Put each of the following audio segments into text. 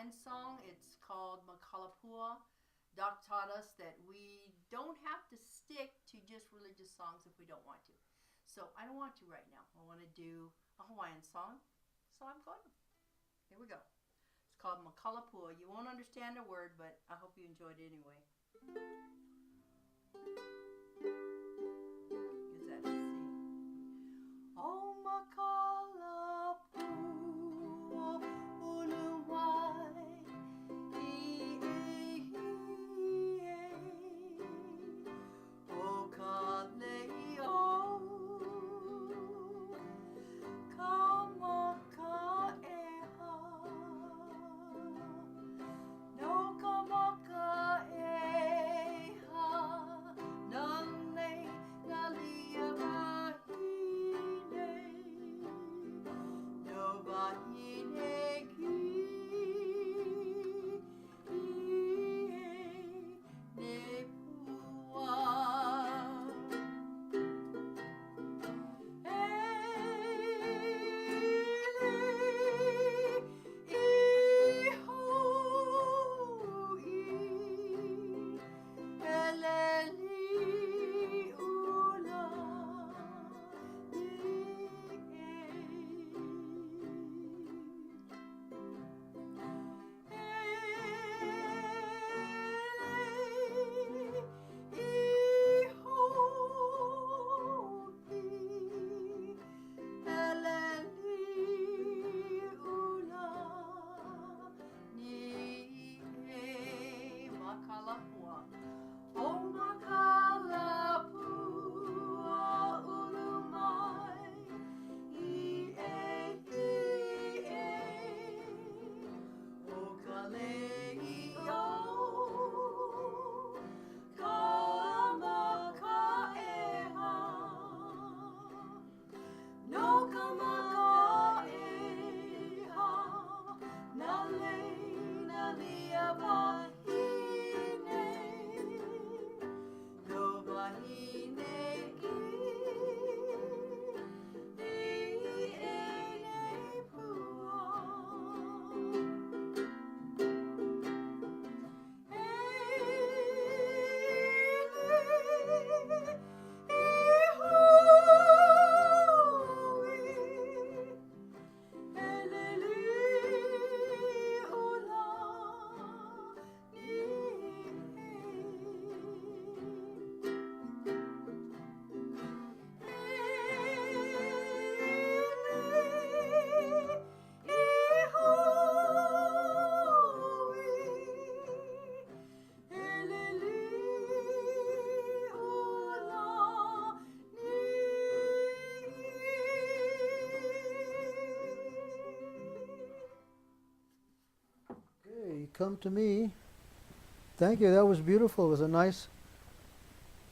Hawaiian song. It's called Makalapua. Doc taught us that we don't have to stick to just religious songs if we don't want to. So I don't want to right now. I want to do a Hawaiian song, so I'm going to. Here we go. It's called Makalapua. You won't understand a word, but I hope you enjoyed it anyway. Is that C? Oh, Makalapua, uluwai, o kaleo, kamakaeha, no kamakaeha, nale nalia bahine, no bahine ki, ne pua. Makalapua. Oh, Makalapua, ulumai, o kaleo, kamakaeha, no kamakaeha, nale nalia bahine, no bahine ki, ene pua. Okay, come to me. Thank you. That was beautiful. It was a nice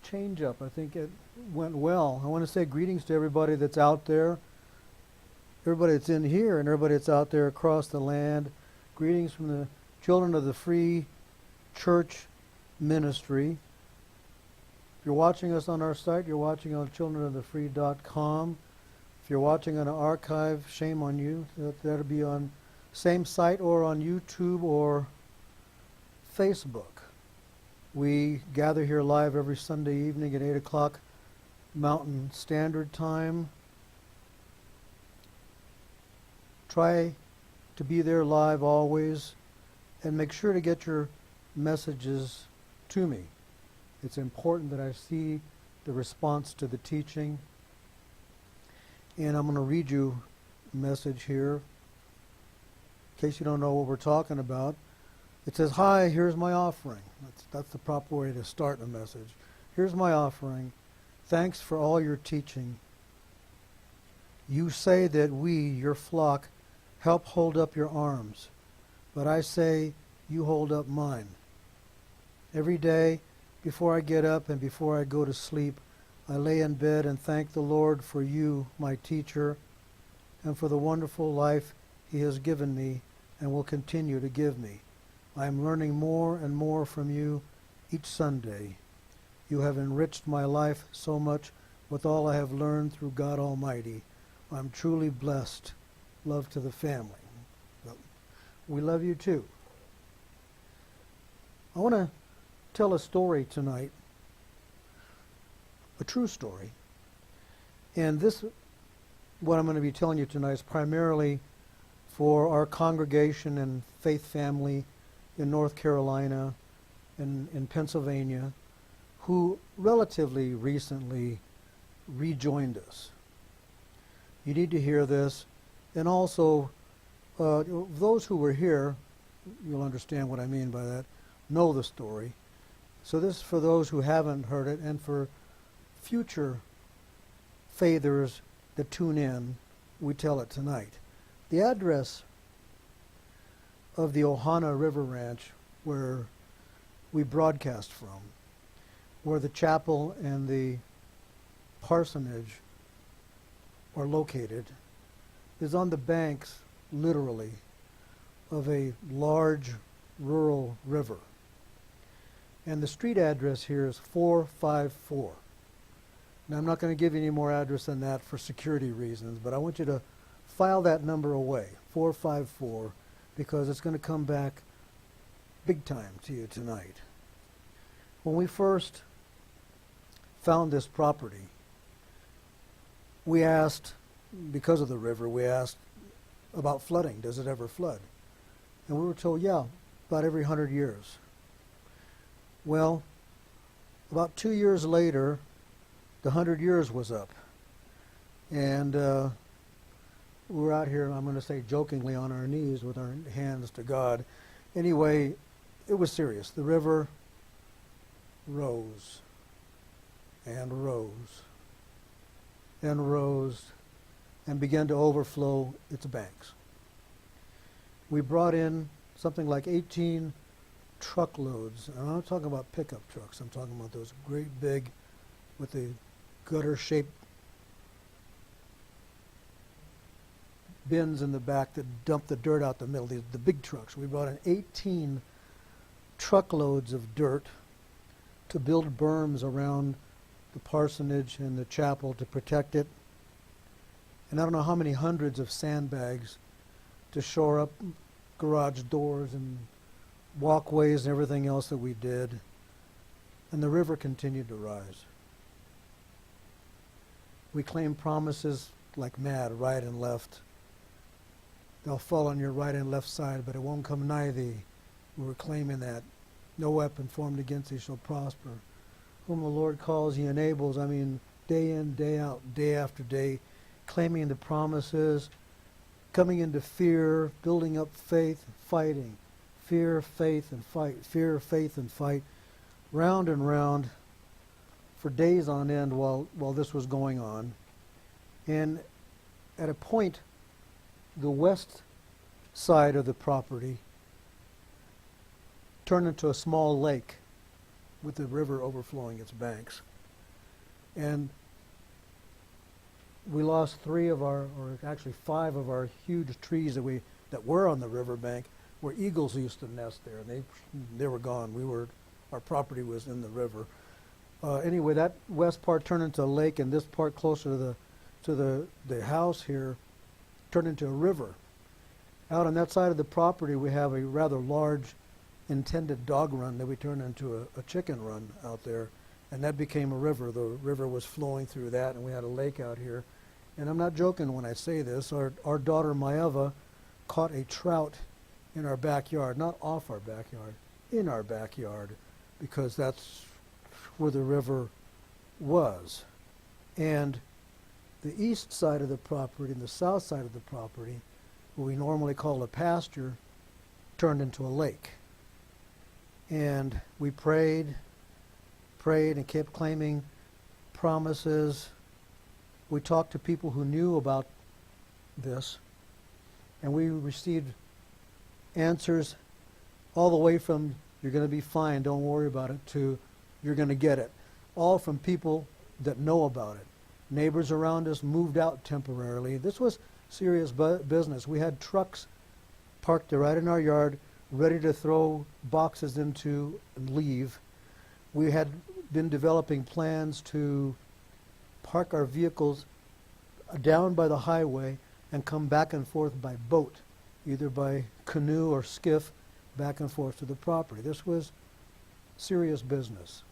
change up. I think it went well. I want to say greetings to everybody that's out there, everybody that's in here, and everybody that's out there across the land. Greetings from the children of the Free Church Ministry. If you're watching us on our site, you're watching on childrenofthefree.com. If you're watching on an archive, shame on you. That'll be on same site or on YouTube or Facebook. We gather here live every Sunday evening at 8 o'clock Mountain Standard Time. Try to be there live always, and make sure to get your messages to me. It's important that I see the response to the teaching. And I'm going to read you a message here, in case you don't know what we're talking about. It says, "Hi, here's my offering." That's the proper way to start a message. "Here's my offering. Thanks for all your teaching. You say that we, your flock, help hold up your arms, but I say you hold up mine. Every day, before I get up and before I go to sleep, I lay in bed and thank the Lord for you, my teacher, and for the wonderful life He has given me and will continue to give me. I am learning more and more from you each Sunday. You have enriched my life so much with all I have learned through God Almighty. I'm truly blessed. Love to the family." Well, we love you too. I want to tell a story tonight, a true story. And this, what I'm going to be telling you tonight, is primarily for our congregation and faith family in North Carolina and in Pennsylvania, who relatively recently rejoined us. You need to hear this. And also, those who were here, you'll understand what I mean by that, know the story. So this is for those who haven't heard it, and for future faithers that tune in, we tell it tonight. The address of the Ohana River Ranch, where we broadcast from, where the chapel and the parsonage are located, is on the banks, literally, of a large rural river. And the street address here is 454. Now, I'm not going to give you any more address than that for security reasons, but I want you to file that number away, 454, because it's going to come back big time to you tonight. When we first found this property, we asked, because of the river, we asked about flooding. Does it ever flood? And we were told, yeah, about every 100 years. Well, about 2 years later, the 100 years was up. And we were out here, I'm going to say jokingly, on our knees with our hands to God. Anyway, it was serious. The river rose and rose and rose and began to overflow its banks. We brought in something like 18 truckloads. And I'm not talking about pickup trucks. I'm talking about those great big, with the gutter-shaped bins in the back that dump the dirt out the middle, the big trucks. We brought in 18 truckloads of dirt to build berms around the parsonage and the chapel to protect it. And I don't know how many hundreds of sandbags to shore up garage doors and walkways and everything else that we did. And the river continued to rise. We claimed promises like mad, right and left. They'll fall on your right and left side, but it won't come nigh thee. We were claiming that. No weapon formed against thee shall prosper. Whom the Lord calls, he enables. I mean, day in, day out, day after day, claiming the promises, coming into fear, building up faith, fighting. Fear, faith, and fight. Fear, faith, and fight. Round and round for days on end while this was going on. And at a point, the west side of the property turned into a small lake with the river overflowing its banks. And we lost 3 of our, or actually 5 of our huge trees that were on the riverbank, where eagles used to nest there, and they were gone. Our property was in the river. Anyway, that west part turned into a lake, and this part closer to the house here turned into a river. Out on that side of the property, we have a rather large intended dog run that we turned into a chicken run out there, and that became a river. The river was flowing through that, and we had a lake out here. And I'm not joking when I say this. Our daughter Maeva caught a trout in our backyard, not off our backyard, in our backyard, because that's where the river was. And the east side of the property and the south side of the property, what we normally call a pasture, turned into a lake. And we prayed and kept claiming promises. We talked to people who knew about this, and we received answers all the way from "you're going to be fine, don't worry about it" to "you're going to get it," all from people that know about it. Neighbors around us moved out temporarily. This was serious business. We had trucks parked there right in our yard, ready to throw boxes into and leave. We had been developing plans to park our vehicles down by the highway and come back and forth by boat, either by canoe or skiff, back and forth to the property. This was serious business.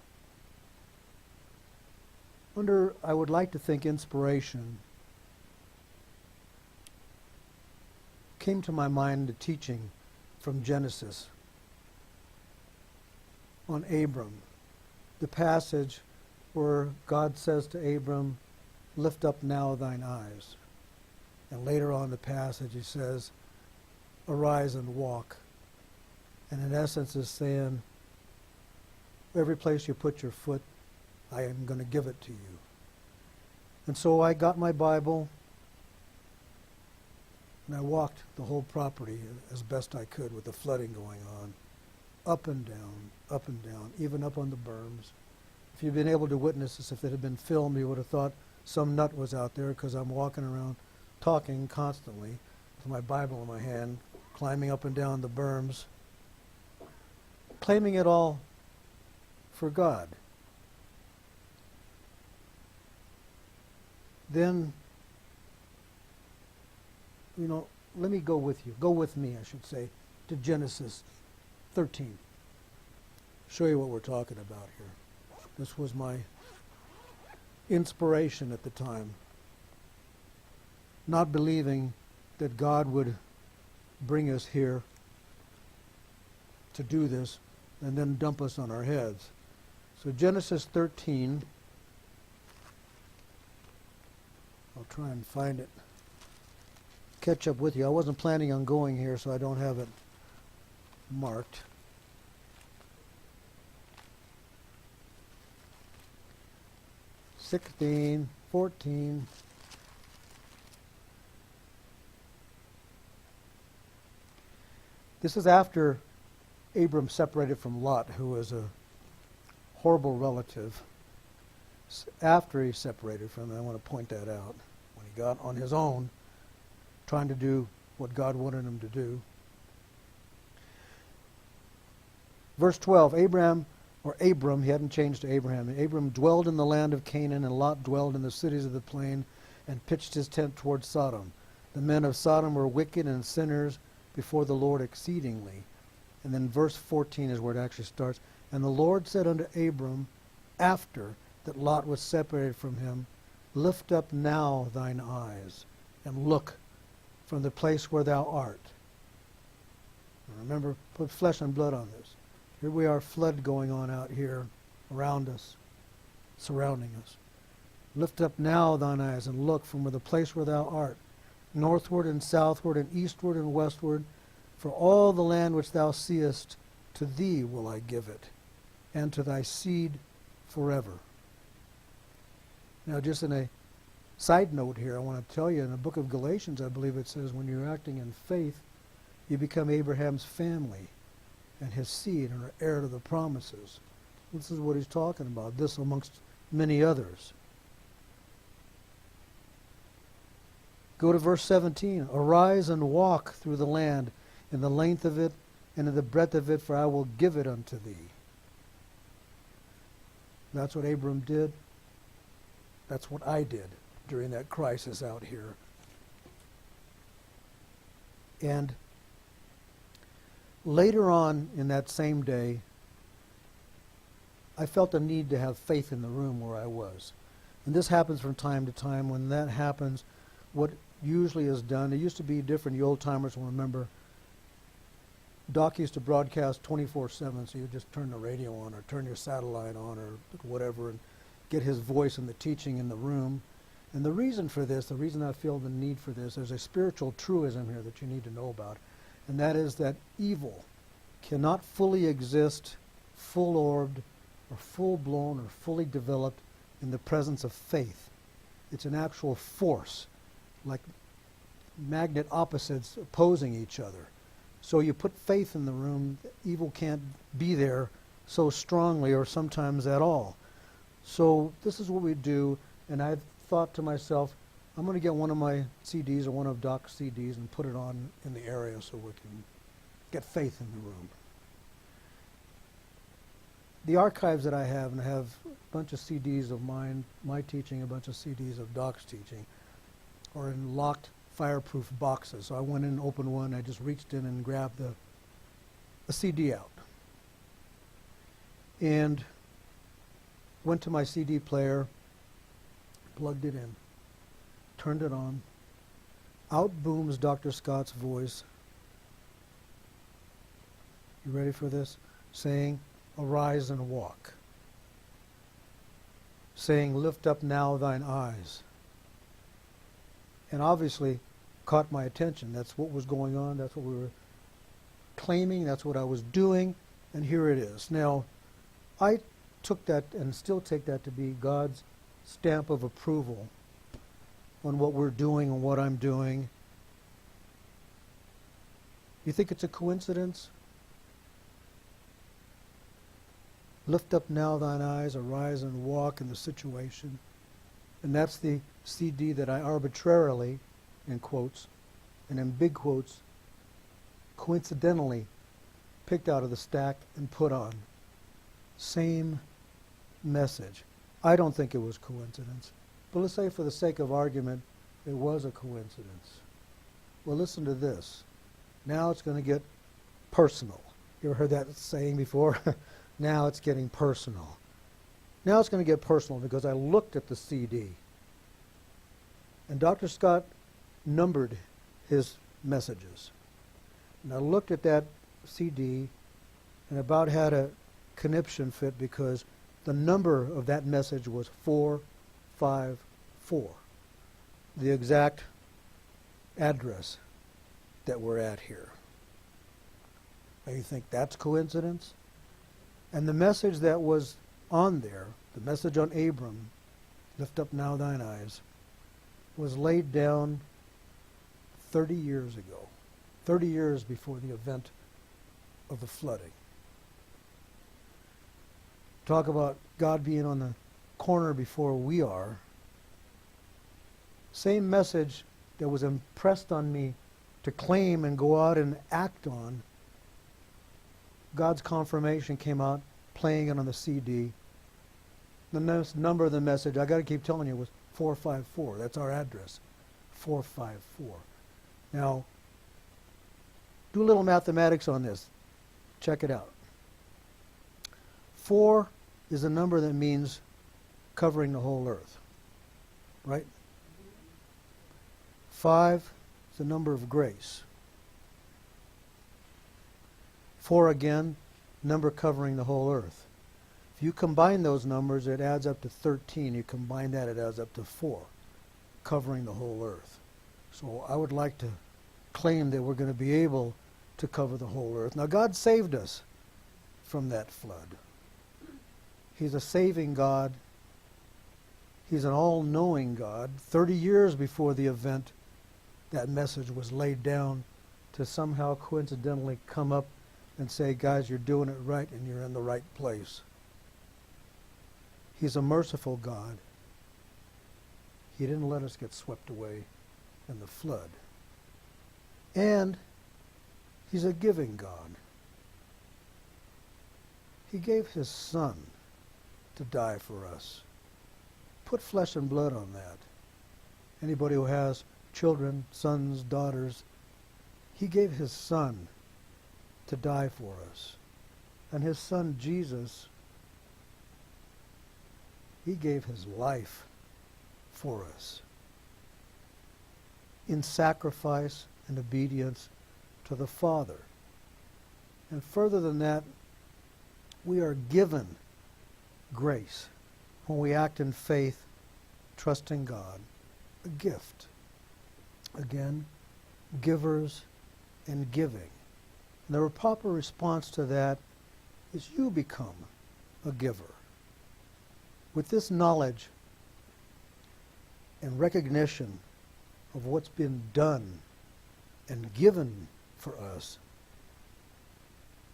Under, I would like to think, inspiration, came to my mind the teaching from Genesis on Abram, the passage where God says to Abram, lift up now thine eyes. And later on in the passage he says, arise and walk. And in essence is saying, every place you put your foot, I am going to give it to you. And so I got my Bible and I walked the whole property as best I could with the flooding going on, up and down, even up on the berms. If you'd been able to witness this, if it had been filmed, you would have thought some nut was out there, because I'm walking around talking constantly with my Bible in my hand, climbing up and down the berms, claiming it all for God. Then, let me go with you. Go with me, I should say, to Genesis 13. Show you what we're talking about here. This was my inspiration at the time. Not believing that God would bring us here to do this and then dump us on our heads. So Genesis 13, I'll try and find it, catch up with you. I wasn't planning on going here, so I don't have it marked. (16, 14). This is after Abram separated from Lot, who was a horrible relative. After he separated from him, I want to point that out. When he got on his own, trying to do what God wanted him to do. Verse 12, Abram, he hadn't changed to Abraham. And Abram dwelled in the land of Canaan, and Lot dwelled in the cities of the plain, and pitched his tent toward Sodom. The men of Sodom were wicked and sinners before the Lord exceedingly. And then verse 14 is where it actually starts. And the Lord said unto Abram, after that Lot was separated from him, lift up now thine eyes, and look from the place where thou art. And remember, put flesh and blood on this. Here we are, flood going on out here around us, surrounding us. Lift up now thine eyes, and look from the place where thou art, northward and southward and eastward and westward, for all the land which thou seest, to thee will I give it, and to thy seed forever. Now, just in a side note here, I want to tell you, in the book of Galatians, I believe it says, when you're acting in faith, you become Abraham's family and his seed and are heir to the promises. This is what he's talking about, this amongst many others. Go to verse 17. Arise and walk through the land in the length of it and in the breadth of it, for I will give it unto thee. That's what Abram did. That's what I did during that crisis out here. And later on in that same day, I felt a need to have faith in the room where I was. And this happens from time to time. When that happens, what usually is done, it used to be different. The old-timers will remember, Doc used to broadcast 24/7, so you just turn the radio on or turn your satellite on or whatever and get his voice and the teaching in the room. And the reason for this, the reason I feel the need for this, there's a spiritual truism here that you need to know about, and that is that evil cannot fully exist, full-orbed, or full-blown, or fully developed in the presence of faith. It's an actual force, like magnet opposites opposing each other. So you put faith in the room, evil can't be there so strongly or sometimes at all. So this is what we do, and I thought to myself, I'm going to get one of my CDs or one of Doc's CDs and put it on in the area so we can get faith in the room. The archives that I have, and I have a bunch of CDs of mine, my teaching, a bunch of CDs of Doc's teaching, are in locked fireproof boxes. So I went in and opened one. I just reached in and grabbed the CD out. and went to my CD player, plugged it in, turned it on. Out booms Dr. Scott's voice. You ready for this? Saying, "Arise and walk." Saying, "Lift up now thine eyes." And obviously caught my attention. That's what was going on. That's what we were claiming. That's what I was doing. And here it is. Now, I took that and still take that to be God's stamp of approval on what we're doing and what I'm doing. You think it's a coincidence? Lift up now thine eyes, arise and walk in the situation. And that's the CD that I arbitrarily, in quotes, and in big quotes, coincidentally picked out of the stack and put on. Same message. I don't think it was coincidence. But let's say for the sake of argument, it was a coincidence. Well, listen to this. Now it's going to get personal. You ever heard that saying before? Now it's getting personal. Now it's going to get personal because I looked at the CD. And Dr. Scott numbered his messages. And I looked at that CD and about had a conniption fit because the number of that message was 454. The exact address that we're at here. Now you think that's coincidence? And the message that was on there, the message on Abram, lift up now thine eyes, was laid down 30 years ago, 30 years before the event of the flooding. Talk about God being on the corner before we are. Same message that was impressed on me to claim and go out and act on. God's confirmation came out, playing it on the CD. The number of the message, I got to keep telling you, was 454. That's our address, 454. Now, do a little mathematics on this. Check it out. 4 is a number that means covering the whole earth, right? 5 is a number of grace. 4 again, number covering the whole earth. If you combine those numbers, it adds up to 13. You combine that, it adds up to 4, covering the whole earth. So I would like to claim that we're going to be able to cover the whole earth. Now, God saved us from that flood. He's a saving God. He's an all-knowing God. 30 years before the event, that message was laid down to somehow coincidentally come up and say, guys, you're doing it right and you're in the right place. He's a merciful God. He didn't let us get swept away in the flood. And he's a giving God. He gave his son to die for us. Put flesh and blood on that. Anybody who has children, sons, daughters, he gave his son to die for us. And his son Jesus, he gave his life for us in sacrifice and obedience to the Father. And further than that, we are given grace when we act in faith, trusting God, a gift. Again, givers and giving. And the proper response to that is you become a giver. With this knowledge and recognition of what's been done and given for us,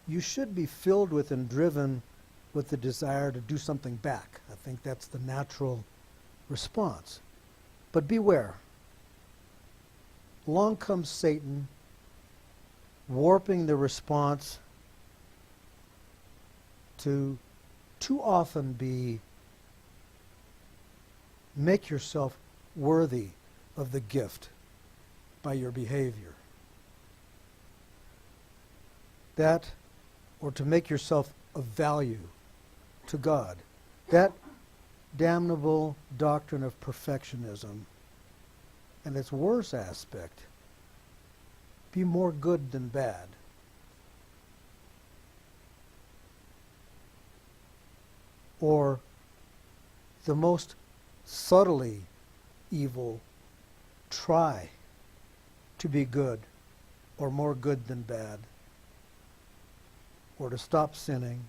you should be filled with and driven with the desire to do something back. I think that's the natural response. But beware. Along comes Satan, warping the response to too often be make yourself worthy of the gift by your behavior. That, or to make yourself of value to God. That damnable doctrine of perfectionism, and its worst aspect, be more good than bad. Or the most subtly evil, try to be good or more good than bad, or to stop sinning.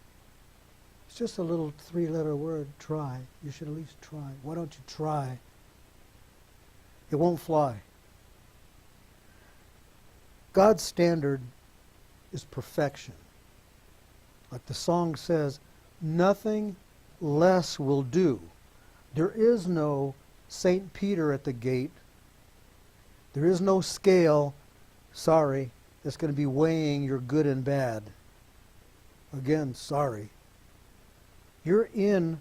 It's just a little 3-letter word, try. You should at least try. Why don't you try? It won't fly. God's standard is perfection. Like the song says, nothing less will do. There is no St. Peter at the gate. There is no scale, sorry, that's going to be weighing your good and bad. Again, sorry. You're in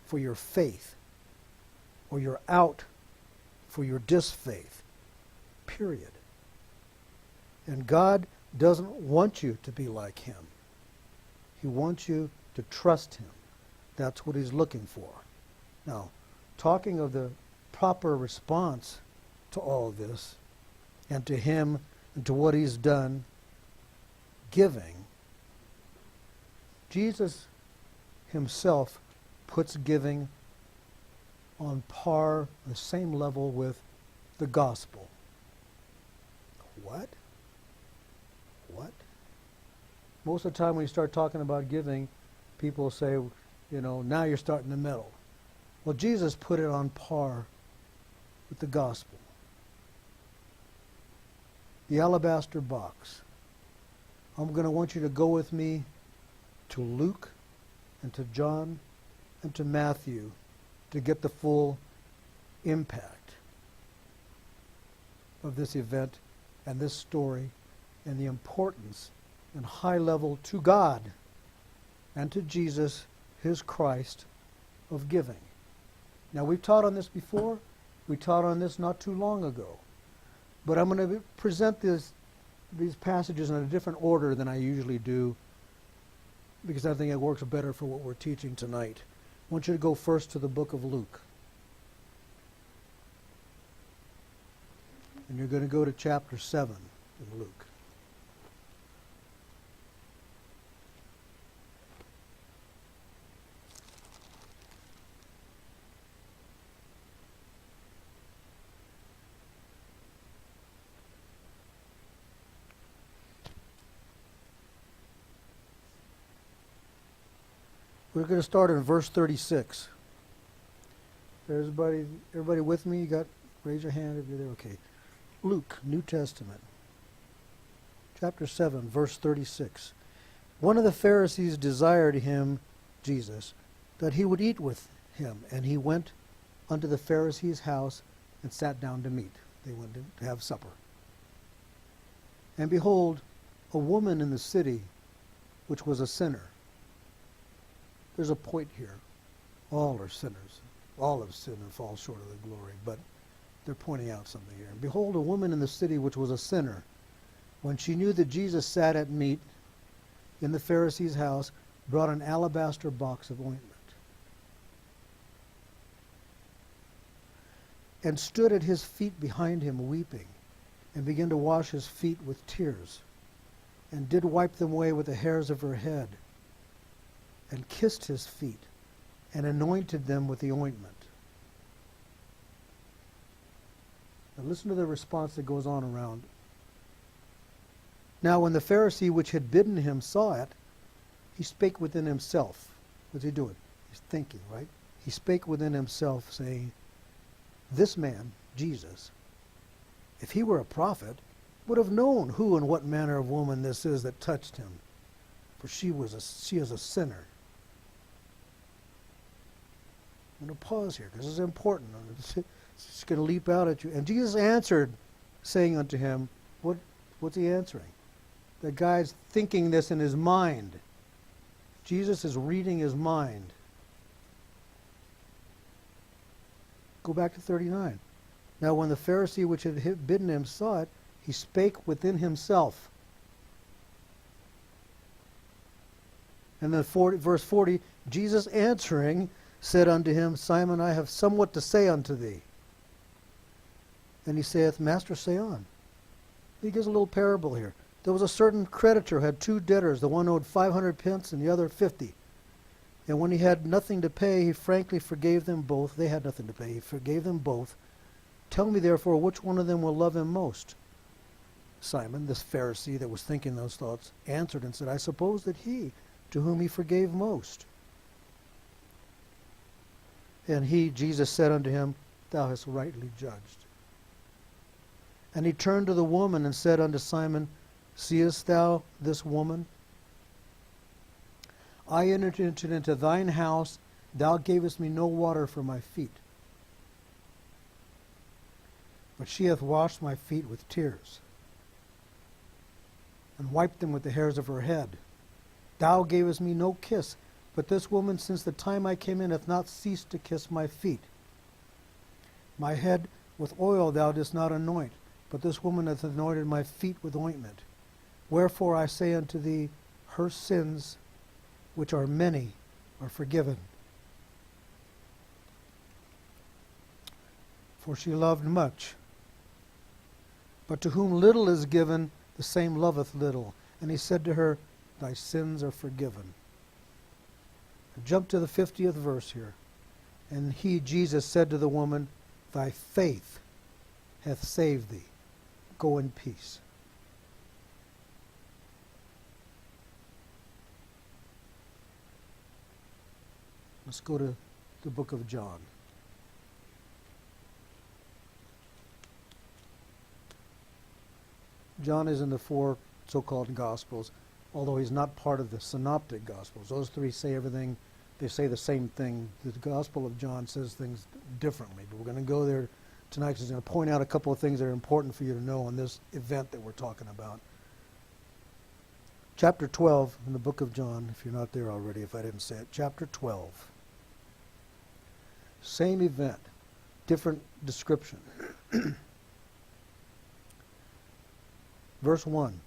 for your faith, or you're out for your disfaith. Period. And God doesn't want you to be like him. He wants you to trust him. That's what he's looking for. Now, talking of the proper response to all this, and to him, and to what he's done, giving, Jesus himself puts giving on par, the same level with the gospel. What? What? Most of the time when you start talking about giving, people say, now you're starting to meddle. Well, Jesus put it on par with the gospel. The Alabaster Box. I'm going to want you to go with me to Luke and to John and to Matthew to get the full impact of this event and this story and the importance and high level to God and to Jesus, his Christ, of giving. Now, we've taught on this before. We taught on this not too long ago. But I'm going to present these passages in a different order than I usually do, because I think it works better for what we're teaching tonight. I want you to go first to the book of Luke. And you're going to go to chapter 7 in Luke. We're going to start in verse 36. Everybody with me? Raise your hand if you're there. Okay. Luke, New Testament. Chapter 7, verse 36. One of the Pharisees desired him, Jesus, that he would eat with him. And he went unto the Pharisee's house and sat down to meat. They went to have supper. And behold, a woman in the city, which was a sinner. There's a point here. All are sinners. All have sinned and fall short of the glory. But they're pointing out something here. Behold, a woman in the city which was a sinner, when she knew that Jesus sat at meat in the Pharisee's house, brought an alabaster box of ointment, and stood at his feet behind him weeping, and began to wash his feet with tears, and did wipe them away with the hairs of her head, and kissed his feet, and anointed them with the ointment. Now listen to the response that goes on around. Now when the Pharisee which had bidden him saw it, he spake within himself. What's he doing? He's thinking, right? He spake within himself, saying, this man, Jesus, if he were a prophet, would have known who and what manner of woman this is that touched him, for she is a sinner. I'm going to pause here because this is important. It's going to leap out at you. And Jesus answered, saying unto him, what's he answering? The guy's thinking this in his mind. Jesus is reading his mind. Go back to 39. Now when the Pharisee which had bidden him saw it, he spake within himself. And then verse 40, Jesus answering said unto him, Simon, I have somewhat to say unto thee. And he saith, Master, say on. He gives a little parable here. There was a certain creditor who had two debtors. The one owed 500 pence and the other 50. And when he had nothing to pay, he frankly forgave them both. They had nothing to pay. He forgave them both. Tell me, therefore, which one of them will love him most? Simon, this Pharisee that was thinking those thoughts, answered and said, I suppose that he, to whom he forgave most. And he, Jesus, said unto him, Thou hast rightly judged. And he turned to the woman and said unto Simon, Seest thou this woman? I entered into thine house, thou gavest me no water for my feet. But she hath washed my feet with tears, and wiped them with the hairs of her head. Thou gavest me no kiss, but this woman since the time I came in hath not ceased to kiss my feet. My head with oil thou didst not anoint, but this woman hath anointed my feet with ointment. Wherefore I say unto thee, her sins, which are many, are forgiven. For she loved much. But to whom little is given, the same loveth little. And he said to her, Thy sins are forgiven. Jump to the 50th verse here. And he, Jesus, said to the woman, Thy faith hath saved thee. Go in peace. Let's go to the book of John. John is in the four so-called Gospels, although he's not part of the Synoptic Gospels. Those three say everything, they say the same thing. The Gospel of John says things differently, but we're going to go there tonight because he's going to point out a couple of things that are important for you to know on this event that we're talking about. Chapter 12 in the book of John, if you're not there already, if I didn't say it. Chapter 12. Same event, different description. Verse 1.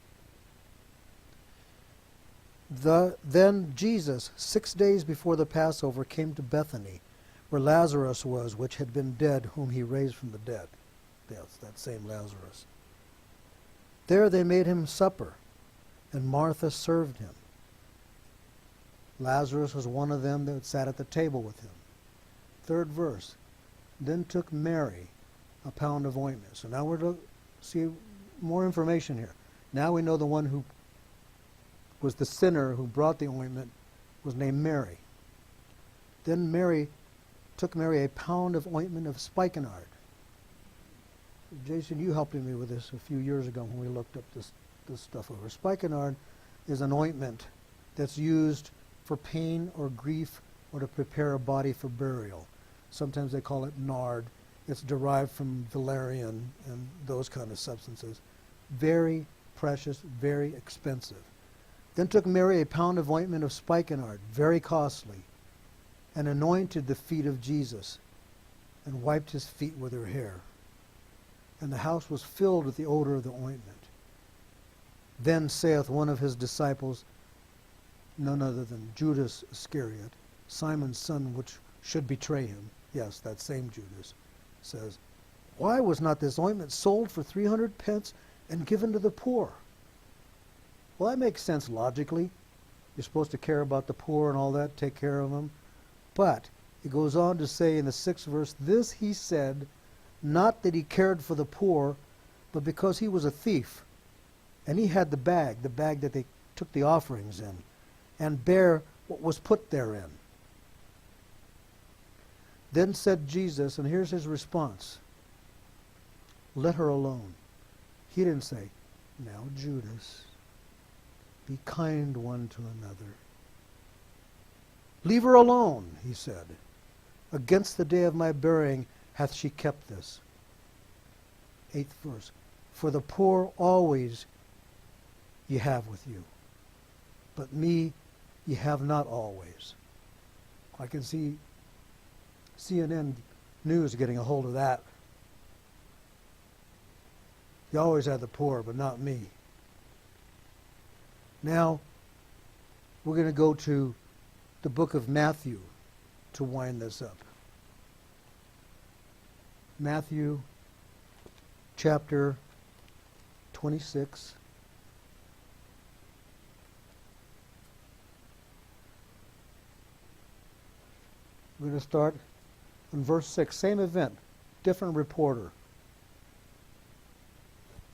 Then Jesus, 6 days before the Passover, came to Bethany, where Lazarus was, which had been dead, whom he raised from the dead. Yes, that same Lazarus. There they made him supper, and Martha served him. Lazarus was one of them that sat at the table with him. Third verse. Then took Mary a pound of ointment. So now we're to see more information here. Now we know the one who was the sinner who brought the ointment was named Mary. Then took Mary a pound of ointment of spikenard. Jason, you helped me with this a few years ago when we looked up this stuff over. Spikenard is an ointment that's used for pain or grief or to prepare a body for burial. Sometimes they call it nard. It's derived from valerian and those kind of substances. Very precious, very expensive. Then took Mary a pound of ointment of spikenard, very costly, and anointed the feet of Jesus, and wiped his feet with her hair. And the house was filled with the odor of the ointment. Then saith one of his disciples, none other than Judas Iscariot, Simon's son, which should betray him. Yes, that same Judas says, Why was not this ointment sold for 300 pence and given to the poor? Well, that makes sense logically. You're supposed to care about the poor and all that, take care of them. But it goes on to say in the 6th verse, This he said, not that he cared for the poor, but because he was a thief. And he had the bag that they took the offerings in, and bare what was put therein. Then said Jesus, and here's his response, Let her alone. He didn't say, Now, Judas, be kind one to another. Leave her alone, he said. Against the day of my burying hath she kept this. 8th verse. For the poor always ye have with you, but me ye have not always. I can see CNN News getting a hold of that. You always had the poor, but not me. Now, We're going to go to the book of Matthew to wind this up. Matthew chapter 26. We're going to start in verse 6. Same event, different reporter.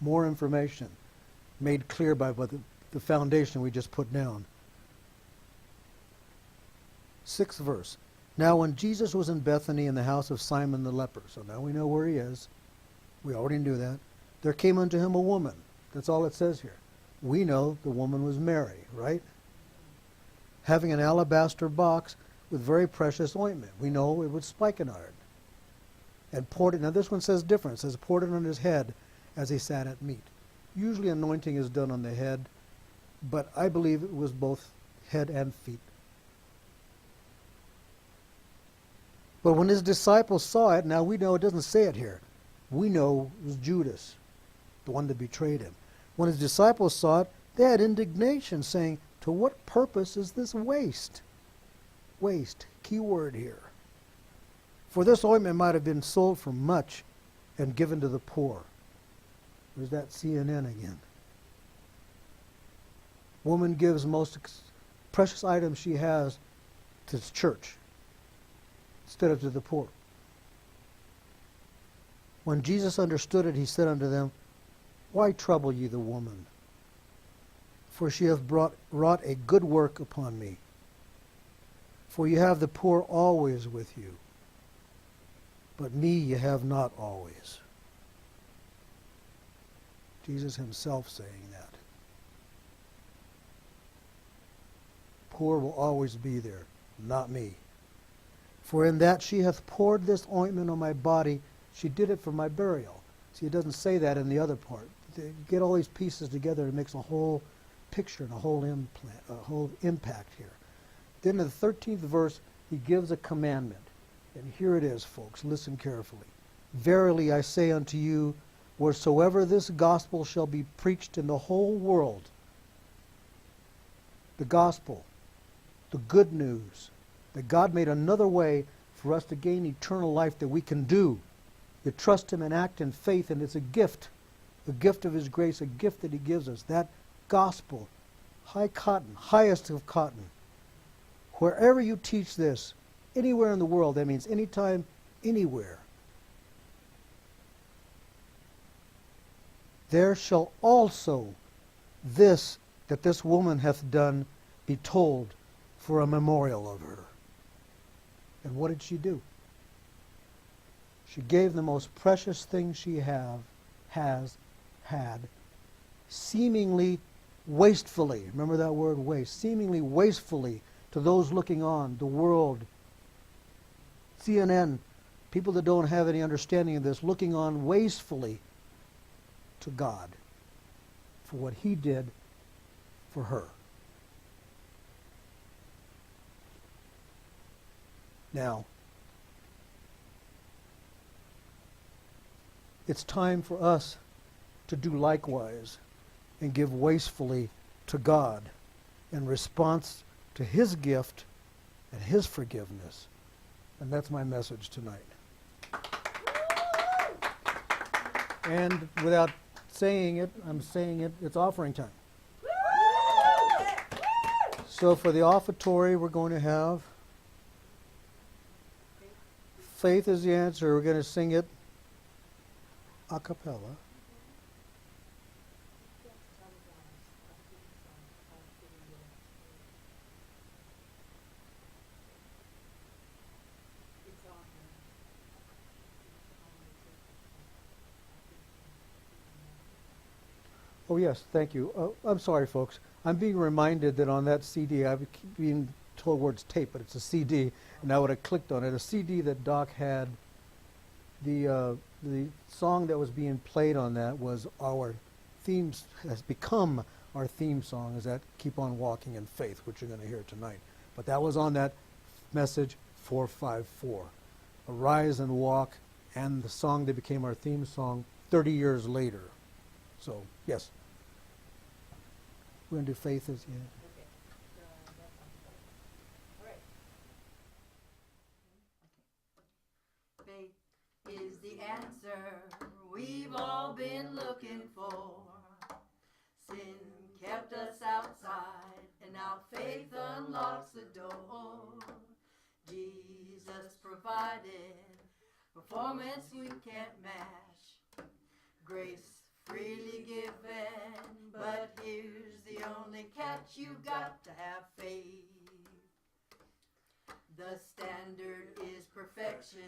More information made clear by the foundation we just put down. 6th verse. Now when Jesus was in Bethany in the house of Simon the leper, so now we know where he is. We already knew that. There came unto him a woman. That's all it says here. We know the woman was Mary, right? Having an alabaster box with very precious ointment. We know it was spikenard. And poured it, now this one says different. It says poured it on his head as he sat at meat. Usually anointing is done on the head, but I believe it was both head and feet. But when his disciples saw it, now we know it doesn't say it here. We know it was Judas, the one that betrayed him. When his disciples saw it, they had indignation, saying, to what purpose is this waste? Waste, key word here. For this ointment might have been sold for much and given to the poor. There's that CNN again. Woman gives most precious items she has to the church instead of to the poor. When Jesus understood it, he said unto them, why trouble ye the woman? For she hath wrought a good work upon me. For you have the poor always with you, but me ye have not always. Jesus himself saying that. Poor will always be there, not me. For in that she hath poured this ointment on my body, she did it for my burial. See, it doesn't say that in the other part. You get all these pieces together, it makes a whole picture and a whole impact here. Then in the 13th verse, he gives a commandment. And here it is, folks. Listen carefully. Verily I say unto you, wheresoever this gospel shall be preached in the whole world, the gospel, the good news, that God made another way for us to gain eternal life that we can do. You trust him and act in faith, and it's a gift of his grace, a gift that he gives us. That gospel, high cotton, highest of cotton. Wherever you teach this, anywhere in the world, that means anytime, anywhere, there shall also this that this woman hath done be told for a memorial of her. And what did she do? She gave the most precious thing she has had, seemingly wastefully. Remember that word, waste. Seemingly wastefully to those looking on, the world, CNN, people that don't have any understanding of this, looking on wastefully to God for what he did for her. Now, it's time for us to do likewise and give wastefully to God in response to his gift and his forgiveness. And that's my message tonight. And without saying it, I'm saying it, it's offering time. So for the offertory, we're going to have Faith is the answer. We're going to sing it a cappella. Oh, yes, thank you. I'm sorry, folks. I'm being reminded that on that CD, I've been told words tape, but it's a CD, and I would have clicked on it. A CD that Doc had, the song that was being played on that was our theme, has become our theme song, is that Keep On Walking in Faith, which you're going to hear tonight. But that was on that message 454. Arise and Walk, and the song that became our theme song 30 years later. So, yes. We're going to do Faith as, yeah. answer we've all been looking for. Sin kept us outside, and now faith unlocks the door. Jesus provided performance we can't match. Grace freely given, but here's the only catch: you got to have faith. The standard is perfection,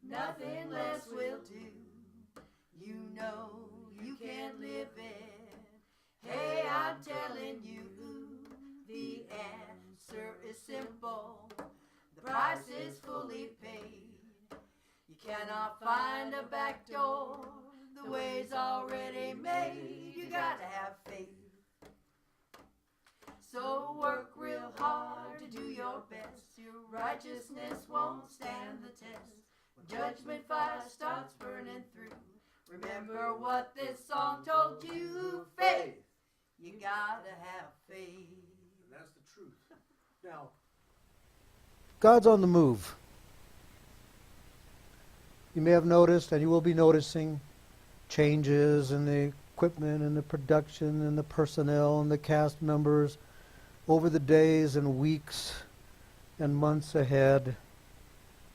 nothing less will do. You know you can't live it. Hey, I'm telling you, the answer is simple. The price is fully paid. You cannot find a back door. The way's already made. You gotta have faith. So work real hard to do your best. Your righteousness won't stand the test. When judgment fire starts burning through, remember what this song told you. Faith. You gotta have faith. And that's the truth. Now, God's on the move. You may have noticed, and you will be noticing, changes in the equipment and the production and the personnel and the cast members over the days and weeks and months ahead.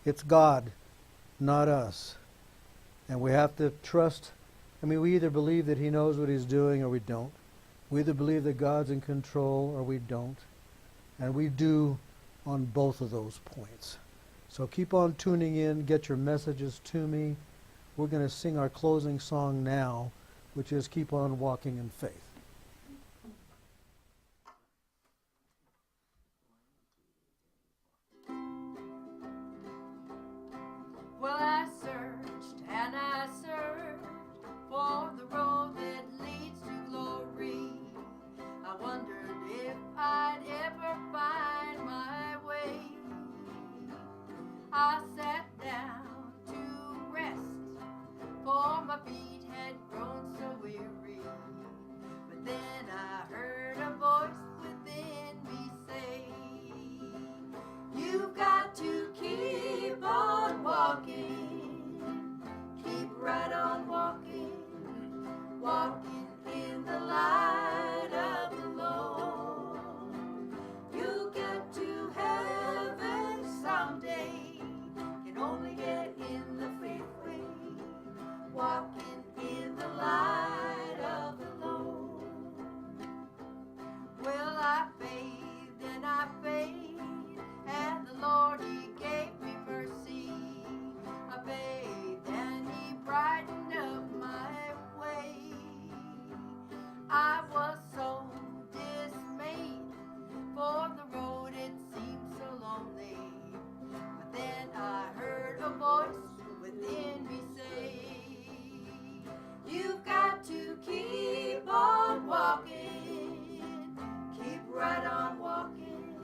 It's God, not us. And we have to trust. We either believe that He knows what He's doing or we don't. We either believe that God's in control or we don't. And we do on both of those points. So keep on tuning in. Get your messages to me. We're going to sing our closing song now, which is Keep On Walking in Faith. Well, I searched and I searched for the road that leads to glory. I wondered if I'd ever find my way. I sat down to rest, for my feet had grown so weary. But then I heard a voice within me say, you've got to keep on walking, keep right on walking, walking in the light of the Lord. You'll get to heaven someday, can only get in the faith way, walking in the light of the Lord. Well, I bathed and I bathed, and the Lord, He gave me mercy. I bathed and He brightened up my way. I was so dismayed, for the road it seemed so lonely. But then I heard a voice within me say, you've got to keep on walking, keep right on walking,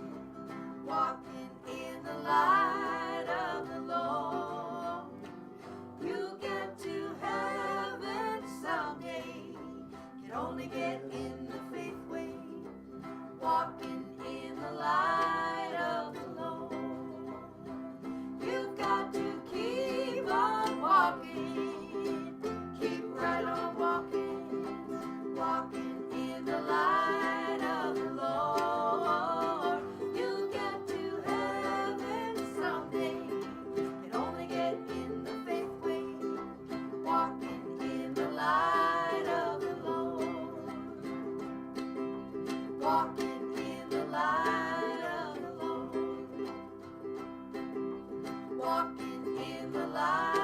walking in the light of the Lord. You'll get to heaven someday, can only get in the faith way, walking in the light of the Lord. You've got to keep on walking, keep right on walking, walking in the light of the Lord. You'll get to heaven someday, can only get in the faith way, walking in the light of the Lord. Walking in the light of the Lord. Walking in the light.